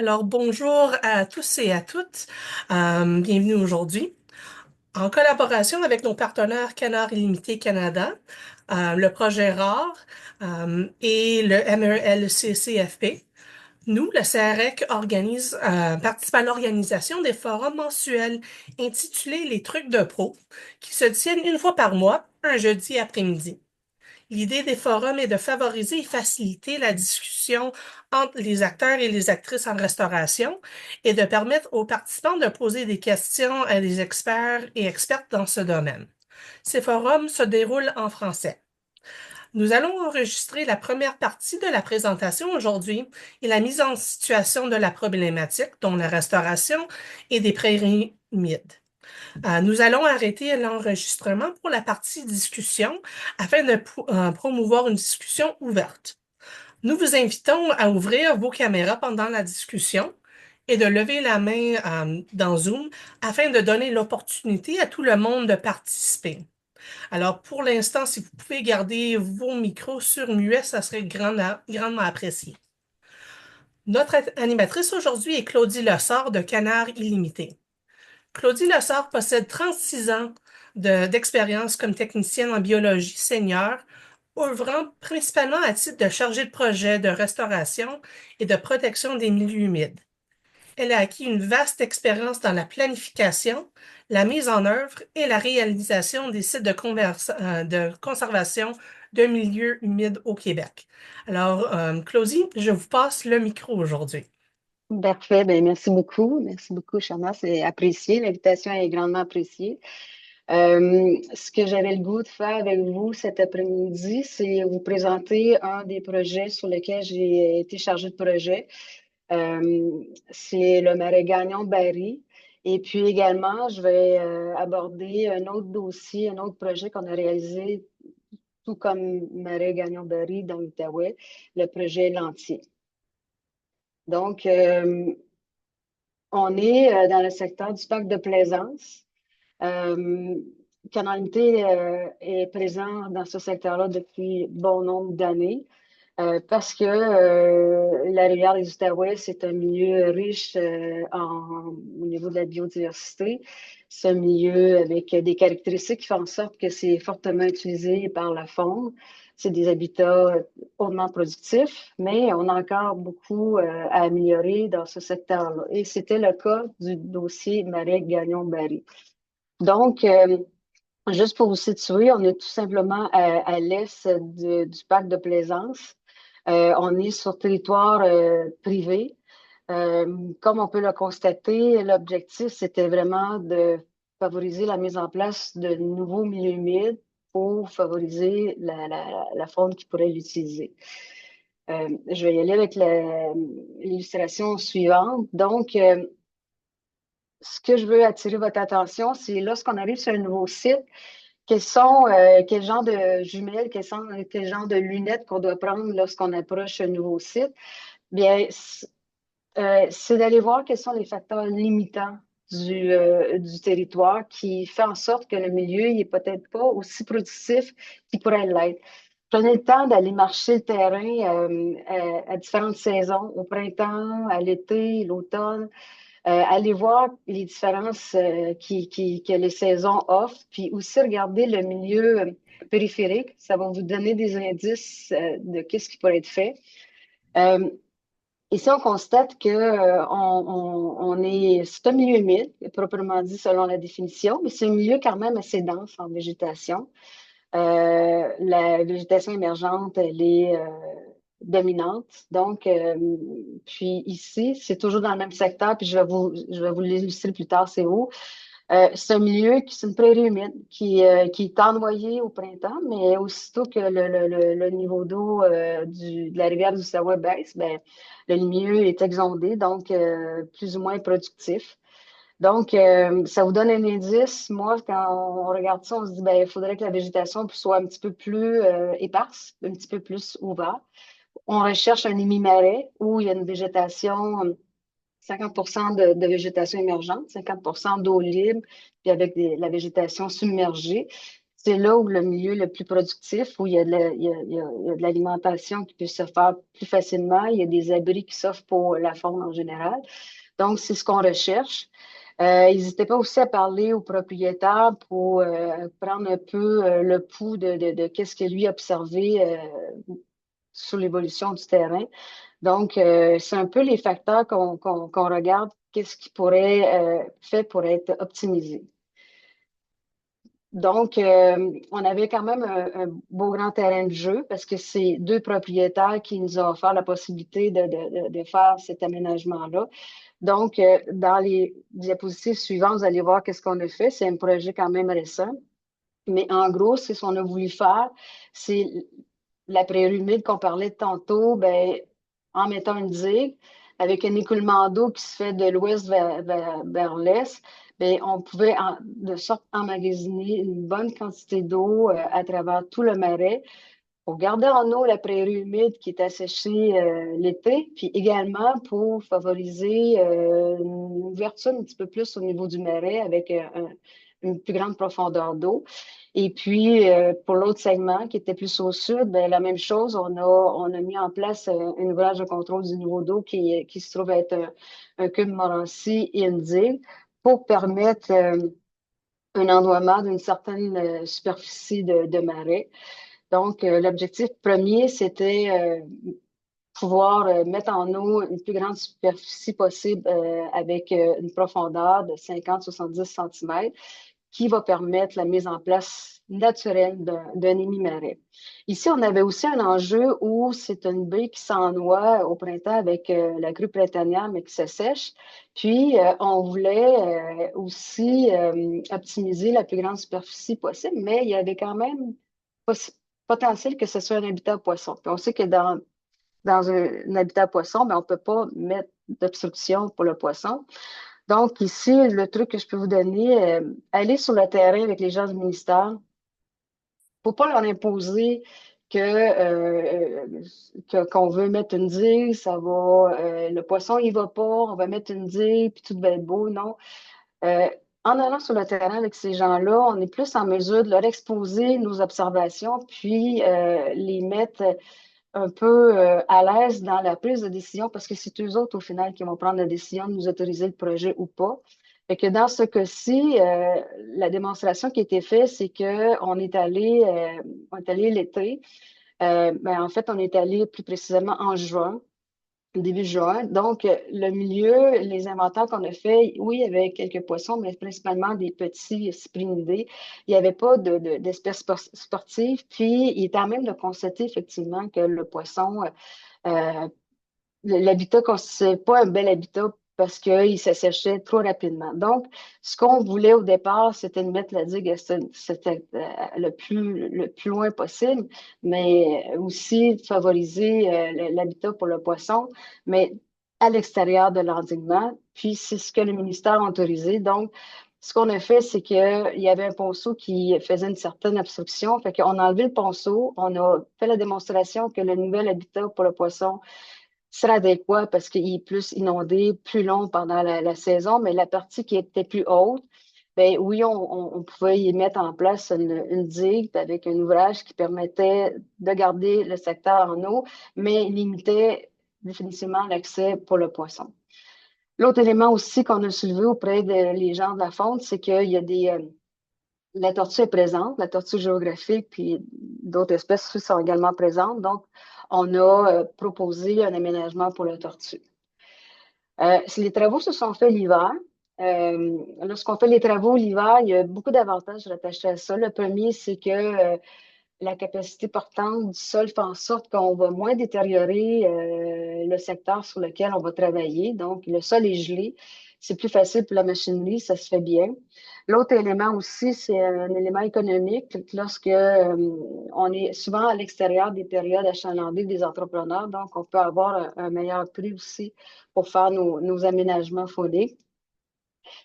Alors, bonjour à tous et à toutes. Bienvenue aujourd'hui. En collaboration avec nos partenaires Canard Illimité Canada, le projet RAR et le MELCCFP, nous, le CREC, participe à l'organisation des forums mensuels intitulés Les Trucs de Pro, qui se tiennent une fois par mois, un jeudi après-midi. L'idée des forums est de favoriser et faciliter la discussion entre les acteurs et les actrices en restauration et de permettre aux participants de poser des questions à des experts et expertes dans ce domaine. Ces forums se déroulent en français. Nous allons enregistrer la première partie de la présentation aujourd'hui et la mise en situation de la problématique, dont la restauration et des prairies humides. Nous allons arrêter l'enregistrement pour la partie discussion afin de promouvoir une discussion ouverte. Nous vous invitons à ouvrir vos caméras pendant la discussion et de lever la main dans Zoom afin de donner l'opportunité à tout le monde de participer. Alors, pour l'instant, si vous pouvez garder vos micros sur muet, ça serait grandement apprécié. Notre animatrice aujourd'hui est Claudie Lessard de Canard Illimité. Claudie Lessard possède 36 ans d'expérience comme technicienne en biologie senior, œuvrant principalement à titre de chargée de projet de restauration et de protection des milieux humides. Elle a acquis une vaste expérience dans la planification, la mise en œuvre et la réalisation des sites de conservation de milieux humides au Québec. Alors, Claudie, je vous passe le micro aujourd'hui. Parfait, ben merci beaucoup. Merci beaucoup, Shana. C'est apprécié. L'invitation est grandement appréciée. Ce que j'avais le goût de faire avec vous cet après-midi, c'est vous présenter un des projets sur lesquels j'ai été chargée de projet. C'est le Marais Gagnon-Barry. Et puis également, je vais aborder un autre dossier, un autre projet qu'on a réalisé, tout comme Marais Gagnon-Barry dans l'Outaouais, le projet Lantier. Donc, on est dans le secteur du parc de plaisance. Euh, Canalité est présent dans ce secteur-là depuis bon nombre d'années parce que la rivière des Outaouais, c'est un milieu riche au niveau de la biodiversité. C'est un milieu avec des caractéristiques qui font en sorte que c'est fortement utilisé par la faune. C'est des habitats hautement productifs, mais on a encore beaucoup à améliorer dans ce secteur-là. Et c'était le cas du dossier Marais-Gagnon-Barry. Donc, juste pour vous situer, on est tout simplement à l'est du parc de plaisance. On est sur territoire privé. Comme on peut le constater, l'objectif, c'était vraiment de favoriser la mise en place de nouveaux milieux humides pour favoriser la faune qui pourrait l'utiliser. Je vais y aller avec l'illustration suivante. Donc, ce que je veux attirer votre attention, c'est lorsqu'on arrive sur un nouveau site, quel genre de jumelles, quel genre de lunettes qu'on doit prendre lorsqu'on approche un nouveau site? Bien, c'est d'aller voir quels sont les facteurs limitants du territoire qui fait en sorte que le milieu n'est peut-être pas aussi productif qu'il pourrait l'être. Prenez le temps d'aller marcher le terrain à différentes saisons, au printemps, à l'été, l'automne. Allez voir les différences que les saisons offrent, puis aussi regarder le milieu périphérique. Ça va vous donner des indices de qu'est-ce qui pourrait être fait. Euh, Ici, on constate que c'est un milieu humide, proprement dit selon la définition, mais c'est un milieu quand même assez dense en végétation. La végétation émergente, elle est dominante. Donc, puis ici, c'est toujours dans le même secteur, puis je vais vous l'illustrer plus tard, c'est où. C'est un milieu c'est une prairie humide qui est ennoyée au printemps, mais aussitôt que le niveau d'eau de la rivière du Outaouais baisse, ben, le milieu est exondé, donc plus ou moins productif. Donc, ça vous donne un indice. Moi, quand on regarde ça, on se dit, ben, il faudrait que la végétation soit un petit peu plus éparse, un petit peu plus ouverte. On recherche un émi-marais où il y a une végétation 50% de végétation émergente, 50% d'eau libre, puis avec la végétation submergée. c'est là où le milieu le plus productif, où il y a il y a de l'alimentation qui peut se faire plus facilement. Il y a des abris qui s'offrent pour la faune en général. Donc, c'est ce qu'on recherche. N'hésitez pas aussi à parler au propriétaire pour prendre un peu le pouls de qu'est-ce que lui a observé sur l'évolution du terrain. Donc, c'est un peu les facteurs qu'on regarde, qu'est-ce qui pourrait fait pour être optimisé. Donc, on avait quand même un beau grand terrain de jeu parce que c'est deux propriétaires qui nous ont offert la possibilité de faire cet aménagement-là. Donc, dans les diapositives suivantes, vous allez voir qu'est-ce qu'on a fait. C'est un projet quand même récent. Mais en gros, c'est ce qu'on a voulu faire. C'est la prairie humide qu'on parlait tantôt, ben, en mettant une digue, avec un écoulement d'eau qui se fait de l'ouest vers l'est, ben, on pouvait de sorte emmagasiner une bonne quantité d'eau à travers tout le marais pour garder en eau la prairie humide qui est asséchée l'été, puis également pour favoriser une ouverture un petit peu plus au niveau du marais avec une plus grande profondeur d'eau. Et puis, pour l'autre segment qui était plus au sud, ben, la même chose, on a mis en place un ouvrage de contrôle du niveau d'eau qui se trouve être un cube Morancy et une digue pour permettre un endoiement d'une certaine superficie de marais. Donc, l'objectif premier, c'était pouvoir mettre en eau une plus grande superficie possible avec une profondeur de 50-70 cm qui va permettre la mise en place naturelle d'un émis-marais. Ici, on avait aussi un enjeu où c'est une baie qui s'ennoie au printemps avec la crue printanière, mais qui se sèche. Puis, on voulait aussi optimiser la plus grande superficie possible, mais il y avait quand même potentiel que ce soit un habitat poisson. Puis on sait que dans un habitat poisson, ben, on ne peut pas mettre d'obstruction pour le poisson. Donc, ici, le truc que je peux vous donner, aller sur le terrain avec les gens du ministère. Faut pas leur imposer qu'on veut mettre une digue, ça va, le poisson, il va pas, on va mettre une digue, puis tout va être beau, non. Euh, En allant sur le terrain avec ces gens-là, on est plus en mesure de leur exposer nos observations, puis les mettre un peu à l'aise dans la prise de décision parce que c'est eux autres, au final, qui vont prendre la décision de nous autoriser le projet ou pas. Fait que dans ce cas-ci, la démonstration qui a été faite, c'est on est allé l'été. Ben, en fait, on est allé plus précisément en juin, début juin. Donc, le milieu, les inventaires qu'on a fait, oui, il y avait quelques poissons, mais principalement des petits cyprinidés. Il n'y avait pas d'espèces sportives. Puis, il est à même de constater effectivement que le poisson, euh, l'habitat ne constituait pas un bel habitat parce qu'il s'asséchait trop rapidement. Donc, ce qu'on voulait au départ, c'était de mettre la digue c'était, le plus loin possible, mais aussi de favoriser l'habitat pour le poisson, mais à l'extérieur de l'endiguement. Puis, c'est ce que le ministère a autorisé. Donc, ce qu'on a fait, c'est qu'il y avait un ponceau qui faisait une certaine obstruction. Fait qu'on a enlevé le ponceau, on a fait la démonstration que le nouvel habitat pour le poisson sera adéquat parce qu'il est plus inondé, plus long pendant la saison, mais la partie qui était plus haute, ben oui, on pouvait y mettre en place une digue avec un ouvrage qui permettait de garder le secteur en eau, mais limitait définitivement l'accès pour le poisson. L'autre élément aussi qu'on a soulevé auprès des gens de la faune, c'est qu'il y a la tortue est présente, la tortue géographique, puis d'autres espèces aussi sont également présentes. Donc, on a proposé un aménagement pour la tortue. Si les travaux se sont faits l'hiver, lorsqu'on fait les travaux l'hiver, il y a beaucoup d'avantages rattachés à ça. Le premier, c'est que la capacité portante du sol fait en sorte qu'on va moins détériorer le secteur sur lequel on va travailler. Donc, le sol est gelé. C'est plus facile pour la machinerie, ça se fait bien. L'autre élément aussi, c'est un élément économique. Lorsque on est souvent à l'extérieur des périodes achalandées des entrepreneurs, donc on peut avoir un meilleur prix aussi pour faire nos aménagements fauniques.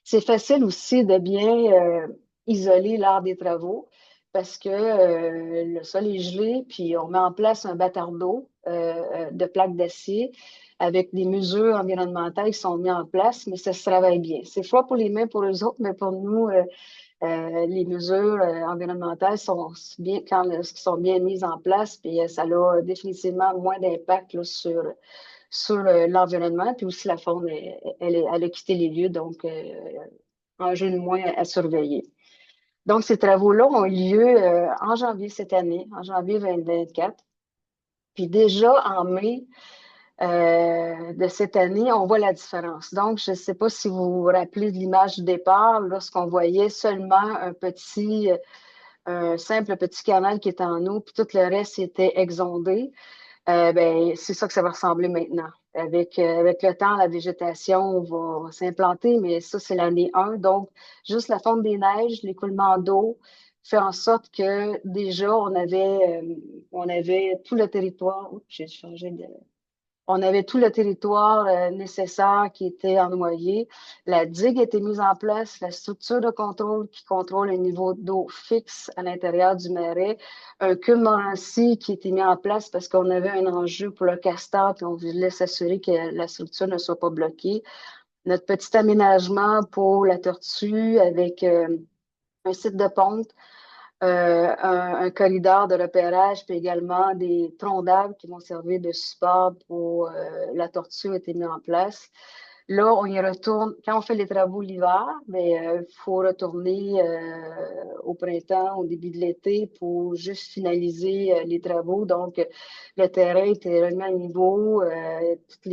C'est facile aussi de bien isoler lors des travaux parce que le sol est gelé, puis on met en place un bâtard d'eau de plaques d'acier avec des mesures environnementales qui sont mises en place, mais ça se travaille bien. C'est froid pour les mains pour eux autres, mais pour nous, les mesures environnementales sont bien, sont bien mises en place, puis ça a définitivement moins d'impact là, sur l'environnement, puis aussi la faune, elle a quitté les lieux, donc enjeu de moins à surveiller. Donc, ces travaux-là ont eu lieu en janvier cette année, en janvier 2024. Puis déjà en mai de cette année, on voit la différence. Donc, je ne sais pas si vous vous rappelez de l'image du départ, lorsqu'on voyait seulement un simple petit canal qui était en eau, puis tout le reste était exondé. Ben, c'est ça que ça va ressembler maintenant. Avec le temps, la végétation va s'implanter, mais ça, c'est l'année 1. Donc, juste la fonte des neiges, l'écoulement d'eau fait en sorte que déjà, on avait tout le territoire. Oups, j'ai changé de. On avait tout le territoire nécessaire qui était ennoyé. La digue a été mise en place, la structure de contrôle qui contrôle le niveau d'eau fixe à l'intérieur du marais, un cuve Morancy qui a été mis en place parce qu'on avait un enjeu pour le castor, puis on voulait s'assurer que la structure ne soit pas bloquée. Notre petit aménagement pour la tortue avec un site de ponte, un corridor de repérage, puis également des troncs d'arbres qui vont servir de support pour la tortue a été mis en place. Là, on y retourne. Quand on fait les travaux l'hiver, mais il faut retourner au printemps, au début de l'été pour juste finaliser les travaux. Donc, le terrain était remis à niveau, toutes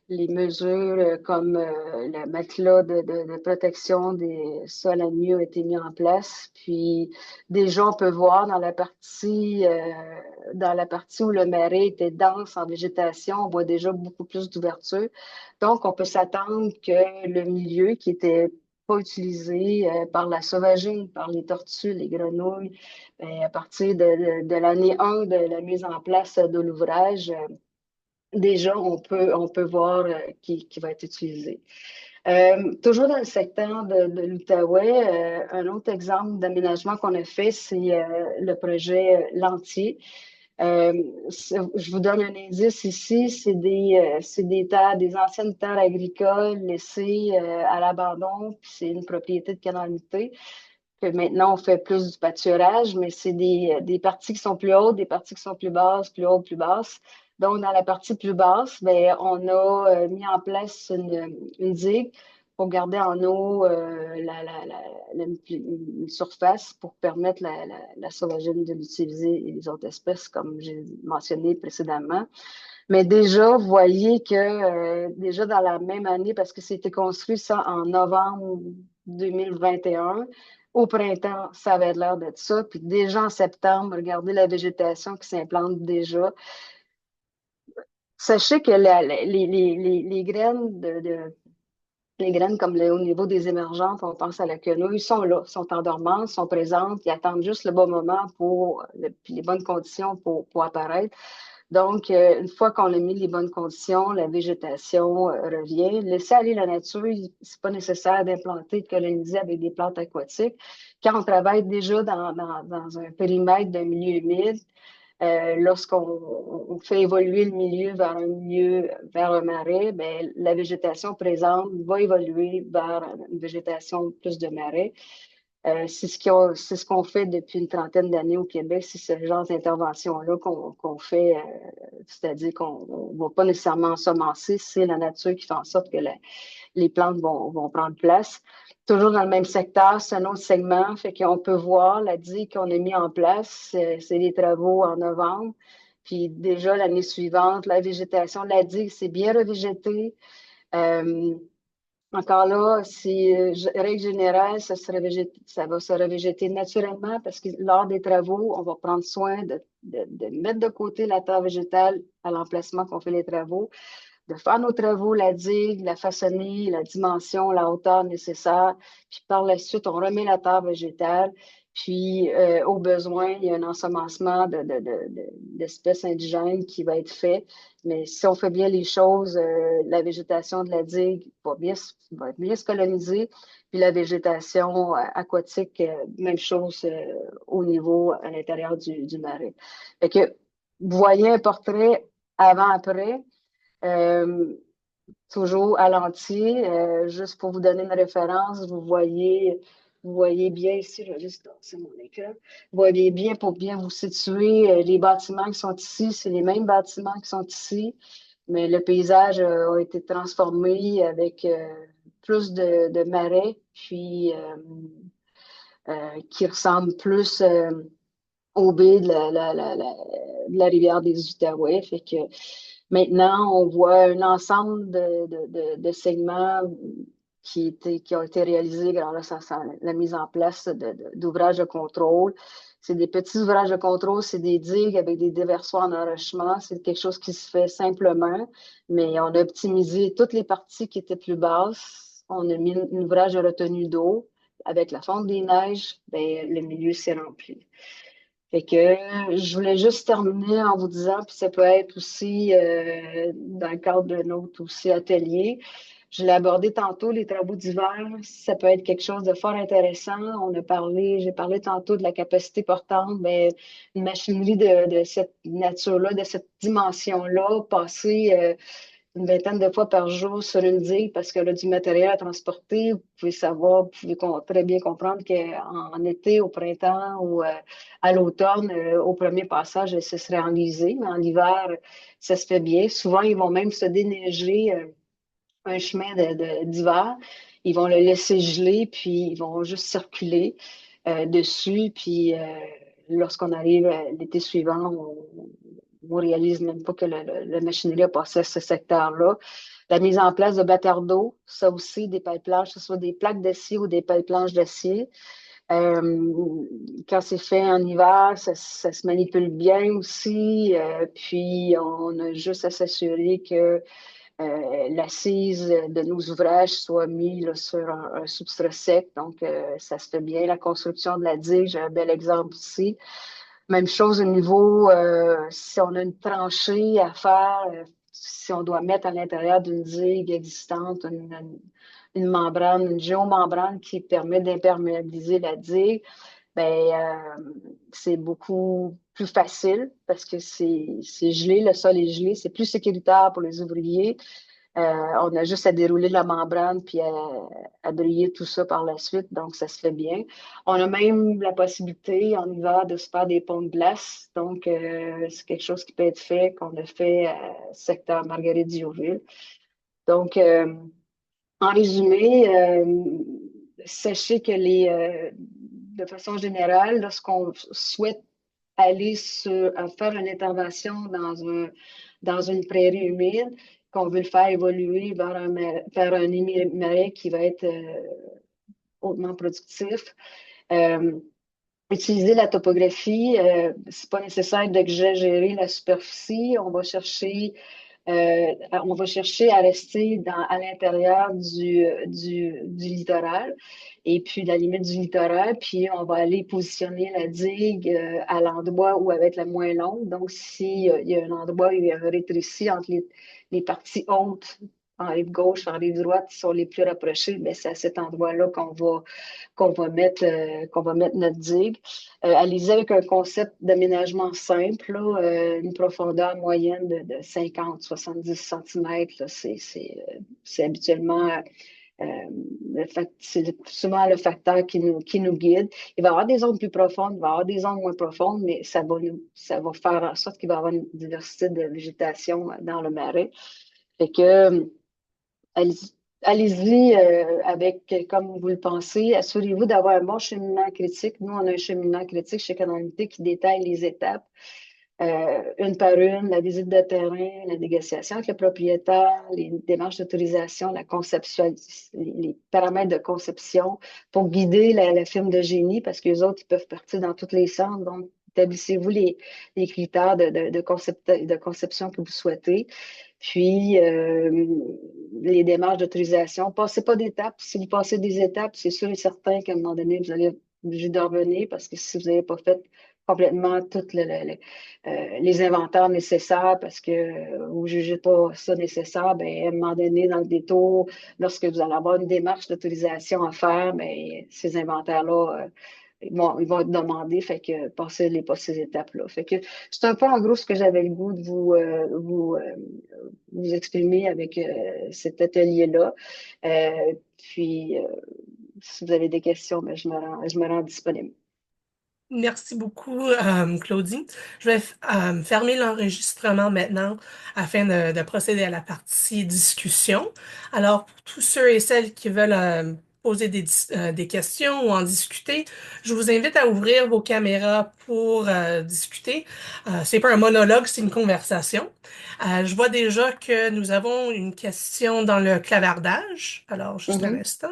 les mesures comme le matelas de protection des sols à nu ont été mis en place. Puis déjà, on peut voir dans la partie où le marais était dense en végétation, on voit déjà beaucoup plus d'ouverture. Donc, on peut s'attendre que le milieu qui était pas utilisé par la sauvagine, par les tortues, les grenouilles, ben, à partir de l'année 1 de la mise en place de l'ouvrage, déjà, on peut voir qui va être utilisé. Toujours dans le secteur de l'Outaouais, un autre exemple d'aménagement qu'on a fait, c'est le projet Lantier. Je vous donne un indice ici, c'est des anciennes terres agricoles laissées à l'abandon, puis c'est une propriété de canalité que maintenant on fait plus du pâturage, mais c'est des parties qui sont plus hautes, des parties qui sont plus basses, plus hautes, plus basses. Donc, dans la partie plus basse, ben, on a mis en place une digue pour garder en eau une surface pour permettre la sauvagine de l'utiliser et les autres espèces, comme j'ai mentionné précédemment. Mais déjà, vous voyez que déjà dans la même année, parce que c'était construit ça en novembre 2021, au printemps, ça avait l'air d'être ça. Puis déjà en septembre, regardez la végétation qui s'implante déjà. Sachez que les graines les graines comme au niveau des émergentes, on pense à la quenouille, sont là, sont en dormance, sont présentes, ils attendent juste le bon moment puis les bonnes conditions pour apparaître. Donc, une fois qu'on a mis les bonnes conditions, la végétation revient. Laisser aller la nature, c'est pas nécessaire d'implanter, de coloniser avec des plantes aquatiques. Quand on travaille déjà dans un périmètre d'un milieu humide, lorsqu'on fait évoluer le milieu vers un marais, ben, la végétation présente va évoluer vers une végétation plus de marais. C'est ce qu'on fait depuis une trentaine d'années au Québec. C'est ce genre d'intervention-là qu'on fait, c'est-à-dire qu'on ne va pas nécessairement ensemencer, c'est la nature qui fait en sorte que les plantes vont prendre place. Toujours dans le même secteur, c'est un autre segment, fait qu'on peut voir la digue qu'on a mis en place, c'est les travaux en novembre. Puis déjà l'année suivante, la végétation de la digue s'est bien revégétée. Euh, Encore là, règle générale, ça va se revégéter naturellement parce que lors des travaux, on va prendre soin de mettre de côté la terre végétale à l'emplacement qu'on fait les travaux, de faire nos travaux, la digue, la façonner, la dimension, la hauteur nécessaire. Puis par la suite, on remet la terre végétale. Puis au besoin, il y a un ensemencement d'espèces indigènes qui va être fait. Mais si on fait bien les choses, la végétation de la digue va bien se coloniser. Puis la végétation aquatique, même chose au niveau à l'intérieur du marais. Fait que vous voyez un portrait avant-après. Euh, Toujours à l'entier. Juste pour vous donner une référence, vous voyez vous voyez bien ici, je vais juste danser mon écran. Vous voyez bien pour bien vous situer, les bâtiments qui sont ici, c'est les mêmes bâtiments qui sont ici, mais le paysage a été transformé avec plus de marais, puis qui ressemble plus au baie de la rivière des Outaouais. Fait que maintenant, on voit un ensemble de segments qui ont été réalisés grâce à la mise en place d'ouvrages de contrôle. C'est des petits ouvrages de contrôle, c'est des digues avec des déversoirs en enrichissement. C'est quelque chose qui se fait simplement, mais on a optimisé toutes les parties qui étaient plus basses. On a mis un ouvrage de retenue d'eau. Avec la fonte des neiges, ben, le milieu s'est rempli. Fait que je voulais juste terminer en vous disant, puis ça peut être aussi dans le cadre de notre aussi atelier. Je l'ai abordé tantôt, les travaux d'hiver, ça peut être quelque chose de fort intéressant. J'ai parlé tantôt de la capacité portante, mais une machinerie de cette nature-là, de cette dimension-là, passer une vingtaine de fois par jour sur une digue parce qu'elle a du matériel à transporter. Vous pouvez savoir, vous pouvez très bien comprendre qu'en été, au printemps ou à l'automne, au premier passage, ce serait enlisé, mais en hiver, ça se fait bien. Souvent, ils vont même se déneiger un chemin d'hiver. Ils vont le laisser geler, puis ils vont juste circuler dessus. Puis lorsqu'on arrive l'été suivant, on réalise même pas que la machinerie a passé à ce secteur-là. La mise en place de batteurs d'eau, ça aussi, des pipelines, que ce soit des plaques d'acier ou des pipelines d'acier. Quand c'est fait en hiver, ça se manipule bien aussi. Puis, on a juste à s'assurer que l'assise de nos ouvrages soit mise là, sur un substrat sec. Donc, ça se fait bien. La construction de la digue, j'ai un bel exemple ici. Même chose au niveau, si on a une tranchée à faire, si on doit mettre à l'intérieur d'une digue existante une membrane, une géomembrane qui permet d'imperméabiliser la digue, ben, c'est beaucoup plus facile parce que c'est gelé, le sol est gelé, c'est plus sécuritaire pour les ouvriers. On a juste à dérouler la membrane puis à briller tout ça par la suite, donc ça se fait bien. On a même la possibilité en hiver de se faire des ponts de glace, donc c'est quelque chose qui peut être fait, qu'on a fait secteur Marguerite-Diouville. Donc, en résumé, sachez que de façon générale, lorsqu'on souhaite aller faire une intervention dans une prairie humide, qu'on veut le faire évoluer vers un émiret qui va être hautement productif. Euh, Utiliser la topographie, c'est pas nécessaire d'exagérer la superficie. On va chercher à rester à l'intérieur du littoral et puis la limite du littoral, puis on va aller positionner la digue à l'endroit où elle va être la moins longue. Donc, s'il y a un endroit où il y a un rétréci entre les parties hautes en rive gauche, en rive droite, qui sont les plus rapprochées, ben, c'est à cet endroit-là qu'on va mettre notre digue. Allez-y avec un concept d'aménagement simple, là, une profondeur moyenne de 50-70 cm. C'est habituellement c'est souvent le facteur qui nous guide. Il va y avoir des zones plus profondes, il va y avoir des zones moins profondes, mais ça va faire en sorte qu'il va y avoir une diversité de végétation dans le marais. Fait que allez-y, allez-y avec comme vous le pensez. Assurez-vous d'avoir un bon cheminement critique. Nous, on a un cheminement critique chez Canalité qui détaille les étapes, une par une, la visite de terrain, la négociation avec le propriétaire, les démarches d'autorisation, la conception, les paramètres de conception pour guider la firme de génie parce que les autres, ils peuvent partir dans tous les sens. Donc, établissez-vous les critères de conception que vous souhaitez. Puis, les démarches d'autorisation. Passez pas d'étapes. Si vous passez des étapes, c'est sûr et certain qu'à un moment donné, vous allez être obligé de revenir parce que si vous n'avez pas fait complètement tous les inventaires nécessaires parce que vous ne jugez pas ça nécessaire, ben, à un moment donné, dans le détour, lorsque vous allez avoir une démarche d'autorisation à faire, ben, ces inventaires-là, ils vont être demandés, fait que passez pas ces étapes-là. Fait que c'est un peu en gros ce que j'avais le goût de vous exprimer avec cet atelier-là. Puis si vous avez des questions, mais je me rends disponible. Merci beaucoup, Claudie. Je vais fermer l'enregistrement maintenant afin de procéder à la partie discussion. Alors, pour tous ceux et celles qui veulent poser des questions ou en discuter, je vous invite à ouvrir vos caméras pour discuter. C'est pas un monologue, c'est une conversation. Je vois déjà que nous avons une question dans le clavardage. Alors, juste un Mhm. instant.